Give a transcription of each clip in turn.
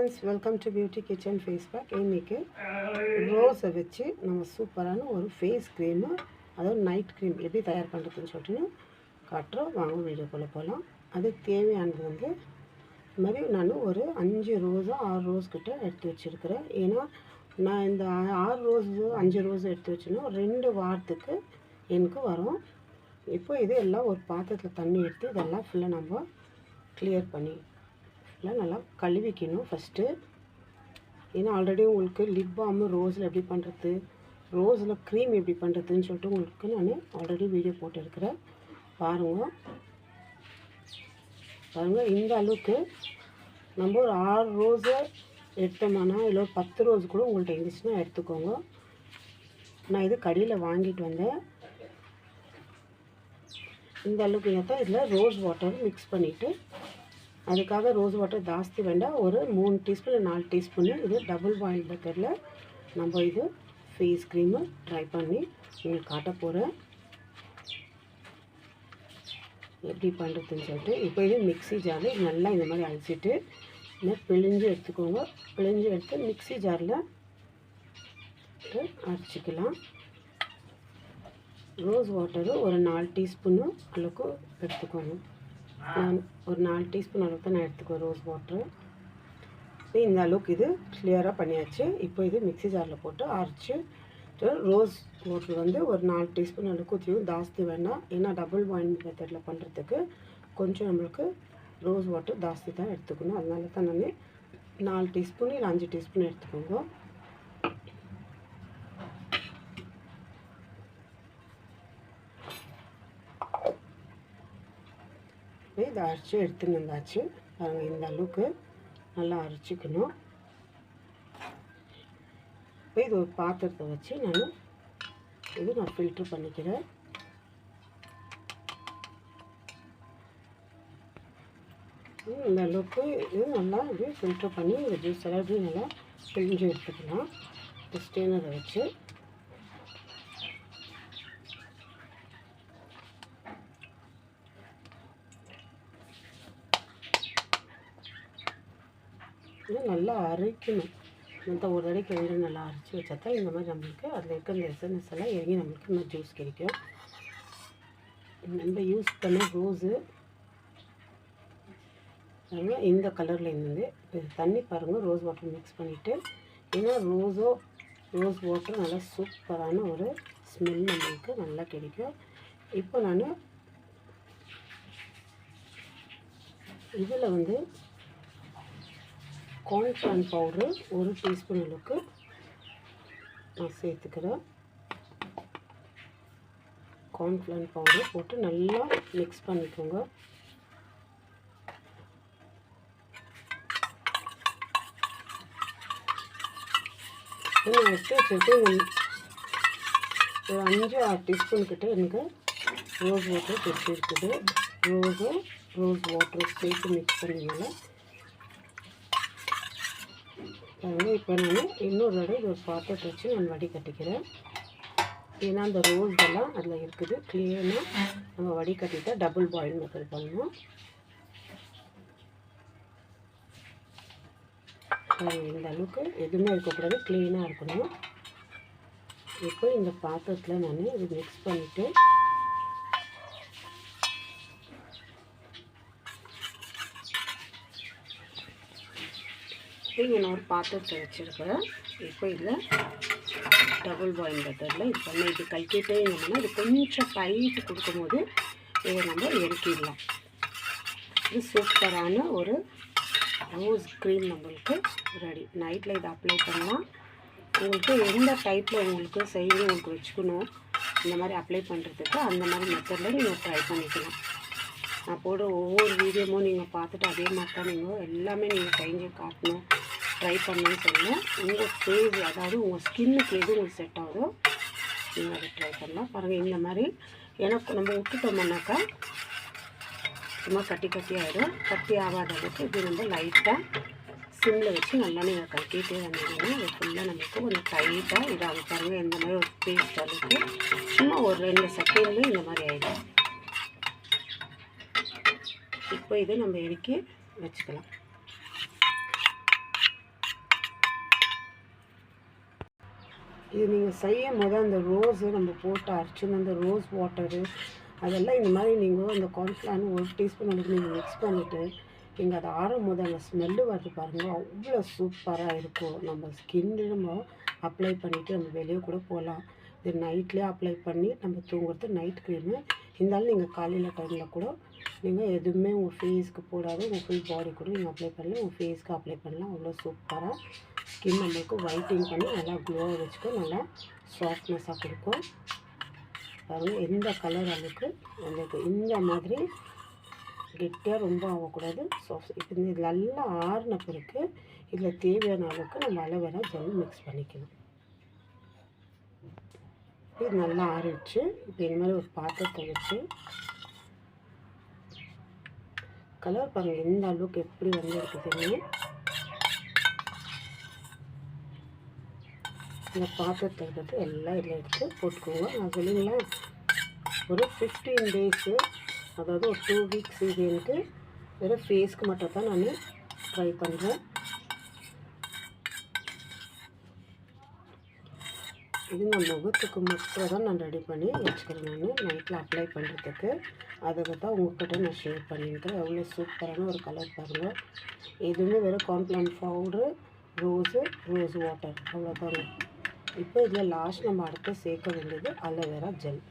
Friends, welcome to beauty kitchen face pack. இன்றைக்கி ரோஸை வச்சு நம்ம சூப்பரான ஒரு ஃபேஸ் க்ரீமு, அதாவது நைட் க்ரீம் எப்படி தயார் பண்ணுறதுன்னு சொல்லிட்டு காட்டுறோம். வாங்க வீடியோக்குள்ளே போகலாம். அதுக்கு தேவையானது வந்து இது மாதிரி நான் ஒரு 5 ரோஸோ 6 ரோஸ் கிட்ட எடுத்து வச்சுருக்கிறேன். ஏன்னா நான் இந்த 6 ரோஸு 5 ரோஸு எடுத்து வச்சுன்னா 2 வாரத்துக்கு எனக்கு வரும். இப்போ இது எல்லாம் ஒரு பாத்திரத்தில் தண்ணி எடுத்து இதெல்லாம் ஃபுல்லாக நம்ம கிளியர் பண்ணி நல்லா கழுவிக்கணும் ஃபஸ்ட்டு. ஏன்னா ஆல்ரெடி உங்களுக்கு லிப் பாமு ரோஸில் எப்படி பண்ணுறது, ரோஸில் க்ரீம் எப்படி பண்ணுறதுன்னு சொல்லிட்டு உங்களுக்கு நான் ஆல்ரெடி வீடியோ போட்டுருக்கிறேன். பாருங்கள் இந்த அளவுக்கு நம்ம ஒரு 6 ரோஸை எடுத்தோம்னா இல்லை ஒரு 10 ரோஸ் கூட உங்கள்கிட்ட இருந்துச்சுன்னா எடுத்துக்கோங்க. நான் இது கடையில் வாங்கிட்டு வந்தேன். இந்த அளவுக்கு ஏற்றா இதில் ரோஸ் வாட்டர் மிக்ஸ் பண்ணிவிட்டு, அதுக்காக ரோஸ் வாட்டர் ஜாஸ்தி வேண்டாம், ஒரு 3 டீஸ்பூன் 4 டீஸ்பூனு இது டபுள் பாயில் மெத்தடில் நம்ம இது ஃபேஸ் க்ரீமு ட்ரை பண்ணி உங்களுக்கு காட்ட போகிறேன் எப்படி பண்ணுறதுன்னு சொல்லிட்டு. இப்போ இது மிக்ஸி ஜாரில் நல்லா இந்த மாதிரி அரைச்சிட்டு பிழிஞ்சு எடுத்துக்கோங்க. பிழிஞ்சு எடுத்து மிக்ஸி ஜாரில் அரைச்சிக்கலாம். ரோஸ் வாட்டரு ஒரு 4 டீஸ்பூனு அளவுக்கு எடுத்துக்கோங்க. நான் ஒரு 4 டீஸ்பூன் அளவுக்கு நான் எடுத்துக்குவேன் ரோஸ் வாட்ரு. இந்த அளவுக்கு இது கிளியராக பண்ணியாச்சு. இப்போ இது மிக்ஸி ஜாரில் போட்டு அரைச்சி ரோஸ் வாட்ரு வந்து ஒரு 4 டீஸ்பூன் அளவுக்கு ஊற்றியும் ஜாஸ்தி வேண்டாம். ஏன்னா டபுள் பாயில் மெத்தடில் பண்ணுறதுக்கு கொஞ்சம் நம்மளுக்கு ரோஸ் வாட்டர் ஜாஸ்தி தான் எடுத்துக்கணும். அதனால தான் நான் 4 டீஸ்பூன் இல்லை 5 டீஸ்பூன் எடுத்துக்கோங்க. இதை அரைச்சி எடுத்துன்னு வந்தாச்சு. பாருங்கள் இந்த அளவுக்கு நல்லா அரைச்சிக்கணும். இப்போ இது ஒரு பாத்திரத்தை வச்சு நான் ஃபில்ட்ரு பண்ணிக்கிறேன். இந்த அளவுக்கு இது நல்லா இப்படி ஃபில்ட்ரு பண்ணி இந்த ஜூஸ் எல்லாம் இப்படி நல்லா பிழிஞ்சு எடுத்துக்கலாம். ஸ்டெயினரை வச்சு நல்லா அரைக்கணும். மற்ற ஒரு தடவைக்கு 2 நல்லா அரைச்சி வச்சா தான் இந்த மாதிரி நம்மளுக்கு அதில் இருக்க இந்த எசன்ஸ் எல்லாம் இறங்கி நம்மளுக்கு இன்னும் ஜூஸ் கிடைக்கும். நம்ம யூஸ் பண்ண ரோஸு இந்த கலரில் இருந்தது. தண்ணி பாருங்கள், ரோஸ் வாட்டர் மிக்ஸ் பண்ணிவிட்டு. ஏன்னா ரோஸ் வாட்டர் நல்லா சூப்பரான ஒரு ஸ்மெல் நம்மளுக்கு நல்லா கிடைக்கும். இப்போ நான் இதில் வந்து கார்ன்ஃப்ளவர் பவுடரு 1 டீஸ்பூன் அளவுக்கு நான் சேர்த்துக்கிறேன். கார்ன்ஃப்ளவர் பவுடர் போட்டு நல்லா மிக்ஸ் பண்ணிக்கோங்க. நான் எடுத்து வச்சுட்டு ஒரு 5-6 டீஸ்பூன் கிட்ட எனக்கு ரோஸ் வாட்டர் எடுத்து இருக்குது. ரோஸ் வாட்டர் சேர்த்து மிக்ஸ் பண்ணிங்கன்னா இப்போ நான் இன்னொரு தடவை இது ஒரு பாத்திரத்தை வச்சு நான் வடிகட்டிக்கிறேன். ஏன்னா அந்த ரோஸ் எல்லாம் அதில் இருக்குது. க்ளீனாக நம்ம வடிகட்டிட்டா டபுள் பாயில் மெத்தட் பண்ணணும். இந்த அளவுக்கு எதுவுமே இருக்கக்கூடாது, க்ளீனாக இருக்கணும். இப்போ இந்த பாத்திரத்தில் நான் இது மிக்ஸ் பண்ணிவிட்டு இங்கே நான் ஒரு பாத்திரத்தை வச்சுருக்கிறேன். இப்போ இதில் டபுள் பாயில் மெத்தடில் இது பண்ணி இது கல்கிட்டே இருந்தோம்னா இது கொஞ்சம் டைட்டு கொடுக்கும்போது இதை நம்ம இறக்கிடலாம். இது சூப்பரான ஒரு ரோஸ் க்ரீம் நம்மளுக்கு ரெடி. நைட்டில் இதை அப்ளை பண்ணலாம். உங்களுக்கு எந்த டைப்பில் உங்களுக்கு செய்யணும் உங்களுக்கு வச்சுக்கணும் இந்த மாதிரி அப்ளை பண்ணுறதுக்கு அந்த மாதிரி மெத்தடில் நீங்கள் ட்ரை பண்ணிக்கலாம். நான் போடுற ஒவ்வொரு வீடியோமும் நீங்கள் பார்த்துட்டு அதே மாதிரி தான் நீங்கள் எல்லாமே நீங்கள் செஞ்சு காட்டணும், ட்ரை பண்ணணும்னு சொன்னேன். உங்கள் ஃபேஸ் அதாவது உங்கள் ஸ்கின்னுக்கு எது உங்களுக்கு செட் ஆகுதோ நீங்கள் அதை ட்ரை பண்ணலாம். பாருங்கள் இந்த மாதிரி எனக்கு நம்ம விட்டுட்டோம்னாக்கா சும்மா கட்டி ஆகிடும். கட்டி ஆகாத அளவுக்கு இது ரொம்ப லைட்டாக சிம்மில் வச்சு நல்லா நீங்கள் கட்டிகிட்டே வந்தீங்கன்னா அது ஃபுல்லாக நமக்கு கொஞ்சம் டைட்டாக இதாகும். பாருங்கள் இந்த மாதிரி ஒரு பேஸ்ட் அளவுக்கு சும்மா ஒரு 2 செகண்ட்லேயும் இந்த மாதிரி ஆகிடும். இப்போ இதை நம்ம இறக்கி வச்சுக்கலாம். இது நீங்கள் செய்யும் போது அந்த ரோஸு நம்ம போட்டு அரைச்சின்னு அந்த ரோஸ் வாட்டரு அதெல்லாம் இந்த மாதிரி நீங்கள் இந்த கார்ன்ஃப்ளார்னு 1 டீஸ்பூன் அதுக்கு நீங்கள் மிக்ஸ் பண்ணிவிட்டு நீங்கள் அதை ஆறும் போது அந்த ஸ்மெல்லு வருது பாருங்கள், அவ்வளோ சூப்பராக இருக்கும். நம்ம ஸ்கின்னு நம்ம அப்ளை பண்ணிவிட்டு நம்ம வெளியே கூட போகலாம். இது நைட்லேயே அப்ளை பண்ணி நம்ம தூங்குறது நைட் க்ரீமு. இருந்தாலும் நீங்கள் காலையில் டைமில் கூட நீங்கள் எதுவுமே உங்கள் ஃபேஸ்க்கு போடாது, உங்கள் ஃபுல் பாடி கூட நீங்கள் அப்ளை பண்ணலாம், உங்கள் ஃபேஸ்க்கு அப்ளை பண்ணலாம். அவ்வளோ சூப்பராக ஸ்கின் நம்மளுக்கு ஒயிட்டிங் பண்ணி நல்லா க்ளோவாக வச்சுக்கும், நல்லா சாஃப்ட்னஸாக கொடுக்கும். பாருங்கள் எந்த கலர் அளவுக்கு உங்களுக்கு இந்த மாதிரி கெட்டியாக ரொம்ப ஆகக்கூடாது, சாஃப்ட். இப்போ இது நல்லா ஆறின பிறகு இதில் தேவையான அளவுக்கு நம்ம அலோவேரா ஜெல் மிக்ஸ் பண்ணிக்கணும். இது நல்லா ஆறிடுச்சு. இப்போ இந்த மாதிரி ஒரு பாத்திரத்தை வச்சு கலர் பாருங்கள் எந்த அளவுக்கு எப்படி வந்து இருக்குதுன்னு. இந்த பாத்திரத்தை எடுத்து எல்லாம் இதில் எடுத்து போட்டுக்கோங்க. நான் சொல்லுங்களேன், ஒரு 15 டேஸு, அதாவது ஒரு 2 வீக்ஸ் இது எனக்கு வெறும் ஃபேஸ்க்கு மட்டும் தான் நான் ட்ரை பண்ணுறேன். இது நான் முகத்துக்கு மட்டும் தான் நான் ரெடி பண்ணி வச்சுக்கிறேன். நான் நைட்டில் அப்ளை பண்ணுறதுக்கு அதுக்கு தான் உங்கள்கிட்ட நான் ஷேர் பண்ணியிருக்கிறேன். எவ்வளோ சூப்பரான ஒரு கலர் பாருங்கள். எதுவுமே வெறும் கார்ன்ஃப்ளார் பவுட்ரு, ரோஸ் வாட்டர், அவ்வளோதாங்க. இப்போ இதில் லாஸ்ட் நம்ம அடுத்து சேர்க்க வேண்டியது அலோவேரா ஜெல்.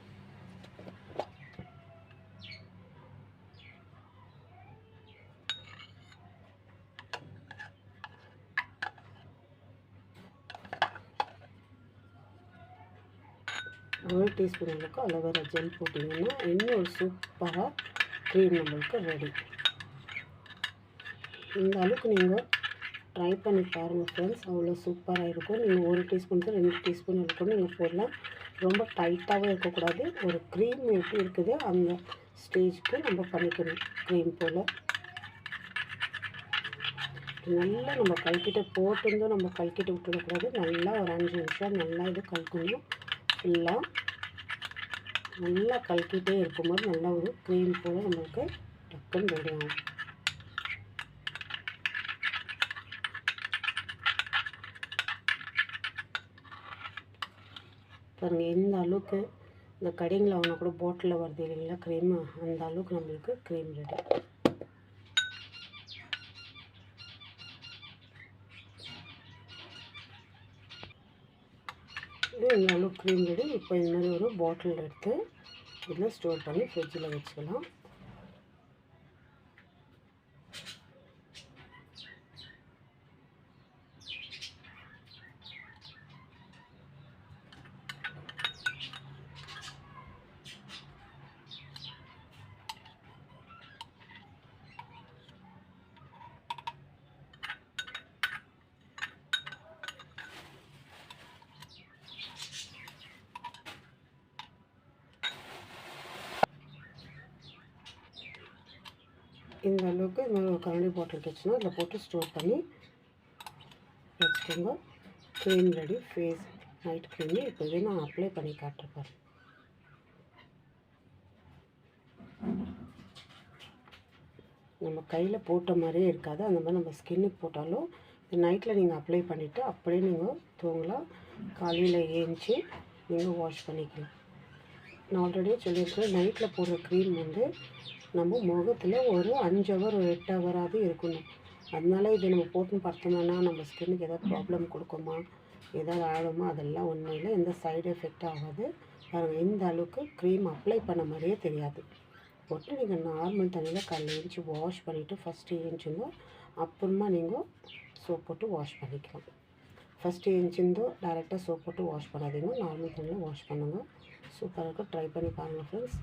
ஒரு டீஸ்பூன் அளவுக்கு அலோவேரா ஜெல் போட்டிங்கன்னா இன்னும் ஒரு சூப்பராக க்ரீம் நம்மளுக்கு ரெடி. இந்த அளவுக்கு நீங்கள் ட்ரை பண்ணி பாருங்கள் ஃப்ரெண்ட்ஸ், அவ்வளோ சூப்பராக இருக்கும். நீங்கள் 1 டீஸ்பூனுக்கு 2 டீஸ்பூன் இருக்கும் நீங்கள் போடலாம். ரொம்ப டைட்டாகவும் இருக்கக்கூடாது. ஒரு க்ரீம் எப்படி இருக்குது அந்த ஸ்டேஜுக்கு நம்ம பண்ணிக்கணும். க்ரீம் போல் நல்லா நம்ம கலக்கிட்ட போட்டிருந்தோம், நம்ம கலக்கிட்டு விட்டுடக்கூடாது. நல்லா ஒரு 5 நிமிஷம் நல்லா இது கலக்கணும். ஃபுல்லாக நல்லா கலக்கிட்டே இருக்கும்போது நல்லா ஒரு க்ரீம் போல் நம்மளுக்கு டக்குன்னு ரெடி ஆகும். பாருங்கள் எந்த அளவுக்கு இந்த கடைங்களில் வாங்கினா கூட பாட்டிலில் வருது இல்லைங்களா க்ரீமு, அந்த அளவுக்கு நம்மளுக்கு க்ரீம் ரெடி. இந்த அளவுக்கு க்ரீம் ரெடி. இப்போ இந்த மாதிரி ஒரு பாட்டில் எடுத்து இதில் ஸ்டோர் பண்ணி ஃப்ரிட்ஜில் வச்சுக்கலாம். இந்த அளவுக்கு இந்த மாதிரி ஒரு கரண்டி பாட்டில் வச்சுன்னா இதில் போட்டு ஸ்டோர் பண்ணி வச்சுக்கோங்க. Cream ready, face night cream. இப்போ இதை நான் அப்ளை பண்ணி காட்டுறேன். நம்ம கையில் போட்ட மாதிரியே இருக்காது, அந்த மாதிரி நம்ம ஸ்கின்னுக்கு போட்டாலும் இது நைட்டில் நீங்கள் அப்ளை பண்ணிவிட்டு அப்படியே நீங்கள் தூங்கலாம். காலையில் ஏஞ்சி நீங்கள் வாஷ் பண்ணிக்கலாம். நான் ஆல்ரெடி சொல்லியிருக்கேன், நைட்டில் போடுற க்ரீம் வந்து நம்ம முகத்தில் ஒரு 5 ஹவர் ஒரு 8 ஹவராவது இருக்கணும். அதனால இது நம்ம போட்டுன்னு பார்த்தோம்னா நம்ம ஸ்கின்னுக்கு ஏதாவது ப்ராப்ளம் கொடுக்குமா, ஏதாவது ஆகுமா, அதெல்லாம் ஒன்றும் இல்லை. எந்த சைடு எஃபெக்ட் ஆகாது. பாருங்கள் இந்த அளவுக்கு க்ரீம் அப்ளை பண்ண மாதிரியே தெரியாது. போட்டு நீங்கள் நார்மல் தண்ணியில் காலையில் ஏஞ்சி வாஷ் பண்ணிவிட்டு ஃபஸ்ட்டு ஏஞ்சிருந்தோ அப்புறமா நீங்கள் சோப் போட்டு வாஷ் பண்ணிக்கலாம். ஃபஸ்ட்டு ஏஞ்சிருந்தோ டைரெக்டாக சோப் போட்டு வாஷ் பண்ணாதீங்க, நார்மல் தண்ணியில் வாஷ் பண்ணுங்கள். சூப்பராக இருக்கும். ட்ரை பண்ணி பாருங்கள் ஃப்ரெண்ட்ஸ்.